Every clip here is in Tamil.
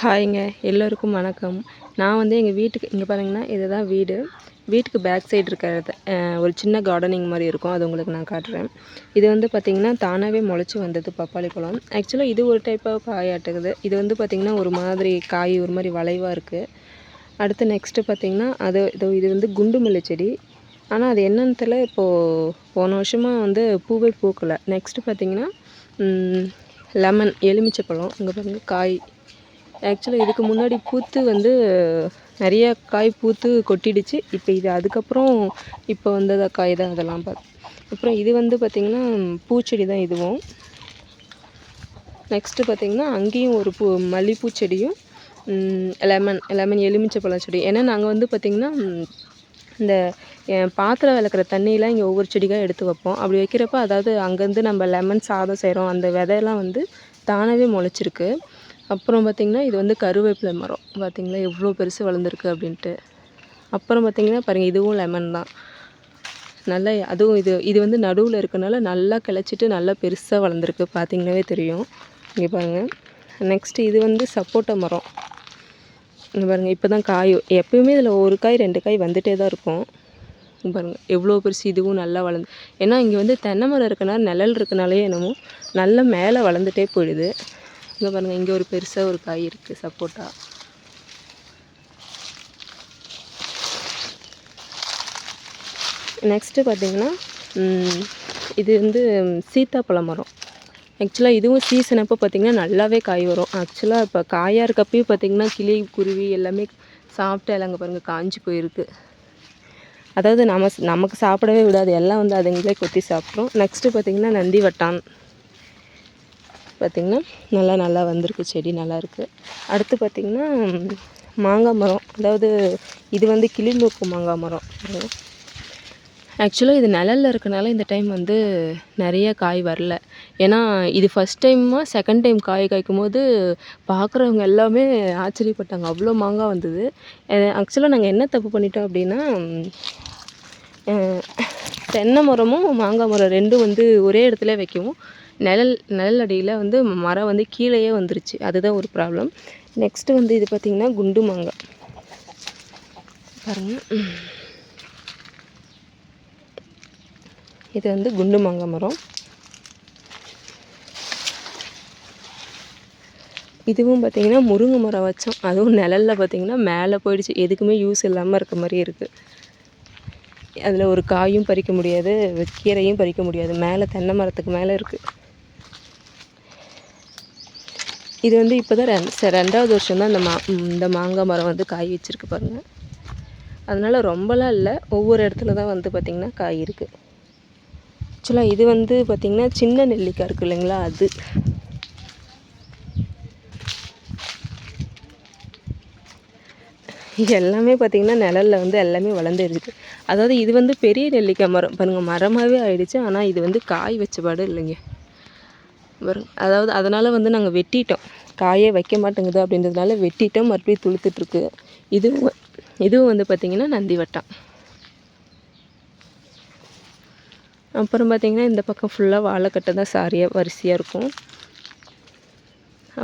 ஹாய்ங்க, எல்லோருக்கும் வணக்கம். நான் வந்து எங்கள் வீட்டுக்கு இங்கே பாருங்கன்னா, இதுதான் வீடு. வீட்டுக்கு பேக் சைடு இருக்கிறது ஒரு சின்ன கார்டனிங் மாதிரி இருக்கும். அது உங்களுக்கு நான் காட்டுறேன். இது வந்து பார்த்திங்கன்னா, தானாகவே முளைச்சி வந்தது பப்பாளி பழம். ஆக்சுவலாக இது ஒரு டைப் ஆஃப் காயாட்டுக்குது. இது வந்து பார்த்திங்கன்னா, ஒரு மாதிரி காய் ஒரு மாதிரி வளைவாக இருக்குது. அடுத்து நெக்ஸ்ட்டு பார்த்திங்கன்னா, இது வந்து குண்டு மல்லி செடி. ஆனால் அது என்னன்னு தெரியல, இப்போது போன வருஷமாக வந்து பூவே பூக்கலை. நெக்ஸ்ட்டு பார்த்திங்கன்னா, லெமன் எலுமிச்சை பழம். இங்கே பாருங்கள் காய். ஆக்சுவலாக இதுக்கு முன்னாடி பூத்து வந்து நிறைய காய் பூத்து கொட்டிடுச்சு. இப்போ இது அதுக்கப்புறம் இப்போ வந்தத காய் தான் அதெல்லாம் அப்புறம் இது வந்து பார்த்திங்கன்னா பூச்செடி தான் இதுவும். நெக்ஸ்ட்டு பார்த்திங்கன்னா அங்கேயும் ஒரு மல்லிகைப்பூ செடியும் லெமன் எலுமிச்சை பழம் செடி. ஏன்னா நாங்கள் வந்து பார்த்திங்கன்னா இந்த பாத்திரம் விளக்குற தண்ணியெலாம் இங்கே ஒவ்வொரு செடிக்காக எடுத்து வைப்போம். அப்படி வைக்கிறப்ப அதாவது அங்கேருந்து நம்ம லெமன் சாதம் செய்கிறோம், அந்த விதையெல்லாம் வந்து தானாகவே முளைச்சிருக்கு. அப்புறம் பார்த்திங்கன்னா இது வந்து கருவேப்பிலை மரம். பார்த்திங்களா எவ்வளோ பெருசு வளர்ந்துருக்கு அப்படின்ட்டு. அப்புறம் பார்த்திங்கன்னா பாருங்கள், இதுவும் லெமன் தான். நல்லா அதுவும் இது வந்து நடுவில் இருக்கனால நல்லா கிளச்சிட்டு நல்லா பெருசாக வளர்ந்துருக்கு. பார்த்திங்கனாவே தெரியும். இங்கே பாருங்கள். நெக்ஸ்ட்டு இது வந்து சப்போட்டா மரம். இங்கே பாருங்கள், இப்போ தான் காய். எப்போயுமே இதில் ஒரு காய் 2 காய் வந்துகிட்டே தான் இருக்கும். பாருங்கள் எவ்வளோ பெருசு. இதுவும் நல்லா வளர்ந்து, ஏன்னா இங்கே வந்து தென்னை மரம் இருக்கனால நிழல் இருக்கனாலே என்னமோ நல்லா மேலே வளர்ந்துட்டே போயிடுது. இங்கே பாருங்கள், இங்கே ஒரு பெருசாக ஒரு காய் இருக்குது சப்போட்டா. நெக்ஸ்ட்டு பார்த்திங்கன்னா இது வந்து சீத்தாப்பழ மரம். ஆக்சுவலாக இதுவும் சீசன் அப்போ பார்த்திங்கன்னா நல்லாவே காய் வரும். ஆக்சுவலாக இப்போ காயாக இருக்கப்பயும் பார்த்திங்கன்னா கிளி குருவி எல்லாமே சாப்பிட்டு எல்லாம் அங்கே பாருங்கள் காஞ்சி போயிருக்கு. அதாவது நமக்கு சாப்பிடவே விடாது, எல்லாம் வந்து அதுங்களே கொத்தி சாப்பிட்ரும். நெக்ஸ்ட்டு பார்த்திங்கன்னா நந்தி வட்டான். பார்த்திங்கன்னா நல்லா வந்திருக்கு, செடி நல்லாயிருக்கு. அடுத்து பார்த்திங்கன்னா மாங்காய் மரம். அதாவது இது வந்து கிளிமூக்கு மாங்காய் மரம். ஆக்சுவலாக இது நிழலில் இருக்கனால இந்த டைம் வந்து நிறைய காய் வரல. ஏன்னா இது ஃபஸ்ட் டைமாக செகண்ட் டைம் காய் காய்க்கும் போது பார்க்குறவங்க எல்லாமே ஆச்சரியப்பட்டாங்க, அவ்வளோ மாங்காய் வந்தது. ஆக்சுவலாக நாங்கள் என்ன தப்பு பண்ணிட்டோம் அப்படின்னா, தென்னை மரமும் மாங்காய் மரம் 2 வந்து ஒரே இடத்துல வைக்கவும் நிழல் அடியில் வந்து மரம் வந்து கீழேயே வந்துருச்சு. அதுதான் ஒரு ப்ராப்ளம். நெக்ஸ்ட்டு வந்து இது பார்த்திங்கன்னா குண்டு மாங்காய் பாருங்கள். இது வந்து குண்டு மாங்காய் மரம். இதுவும் பார்த்திங்கன்னா முருங்கை மரம் வச்சோம். அதுவும் நிழலில் பார்த்திங்கன்னா மேலே போயிடுச்சு. எதுக்குமே யூஸ் இல்லாமல் இருக்க மாதிரி இருக்குது. அதில் ஒரு காயும் பறிக்க முடியாது, கீரையும் பறிக்க முடியாது. மேலே தென்னை மரத்துக்கு மேலே இருக்குது. இது வந்து இப்போ தான் 2வது வருஷம் தான் இந்த மாங்காய் மரம் வந்து காய் வச்சுருக்கு பாருங்கள். அதனால் ரொம்பலாம் இல்லை, ஒவ்வொரு இடத்துல தான் வந்து பார்த்திங்கன்னா காய் இருக்குது. ஆக்சுவலாக இது வந்து பார்த்திங்கன்னா சின்ன நெல்லிக்காய் இருக்குது இல்லைங்களா, அது. எல்லாமே பார்த்திங்கன்னா நிழலில் வந்து எல்லாமே வளர்ந்துருச்சு. அதாவது இது வந்து பெரிய நெல்லிக்காய் மரம் பாருங்கள், மரமாகவே ஆயிடுச்சு. ஆனால் இது வந்து காய் வச்ச பாடு இல்லைங்க பாருங்க. அதாவது அதனால் வந்து நாங்கள் வெட்டிட்டோம், காயே வைக்க மாட்டேங்குது அப்படின்றதுனால வெட்டிட்டோம். மறுபடியும் துளுத்துட்ருக்கு. இதுவும் வந்து பார்த்திங்கன்னா நந்தி வட்டம். அப்புறம் பார்த்திங்கன்னா இந்த பக்கம் ஃபுல்லாக வாழைக்கட்டை தான் வரிசையாக இருக்கும்.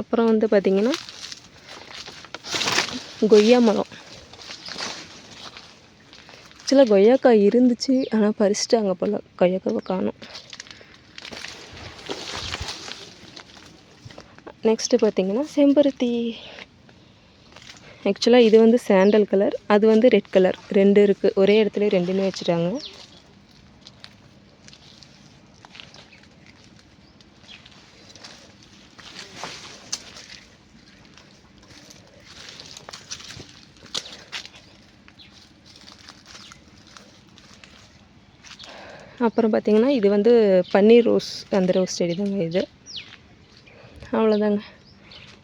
அப்புறம் வந்து பார்த்திங்கன்னா கொய்யா மரம். ஆக்சுவலாக கொய்யாக்காய் இருந்துச்சு, ஆனால் பறிச்சிட்டாங்க போல், கொய்யாக்காவை காணும். நெக்ஸ்ட்டு பார்த்திங்கன்னா செம்பருத்தி. ஆக்சுவலாக இது வந்து சாண்டல் கலர், அது வந்து ரெட் கலர். 2 இருக்குது, ஒரே இடத்துல 2மே வச்சுட்டாங்க. அப்புறம் பார்த்திங்கன்னா இது வந்து பன்னீர் ரோஸ், அந்த ரோஸ் செடி தாங்க இது. அவ்வளோதாங்க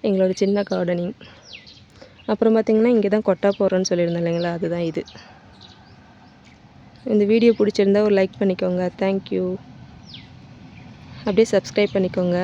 எங்களோட சின்ன கார்டனிங். அப்புறம் பார்த்திங்கன்னா இங்கே தான் கொட்டா போடுறேன்னு சொல்லியிருந்தேன் இல்லைங்களா, அதுதான் இது. இந்த வீடியோ பிடிச்சிருந்தா ஒரு லைக் பண்ணிக்கோங்க. தேங்க்யூ. அப்படியே சப்ஸ்கிரைப் பண்ணிக்கோங்க.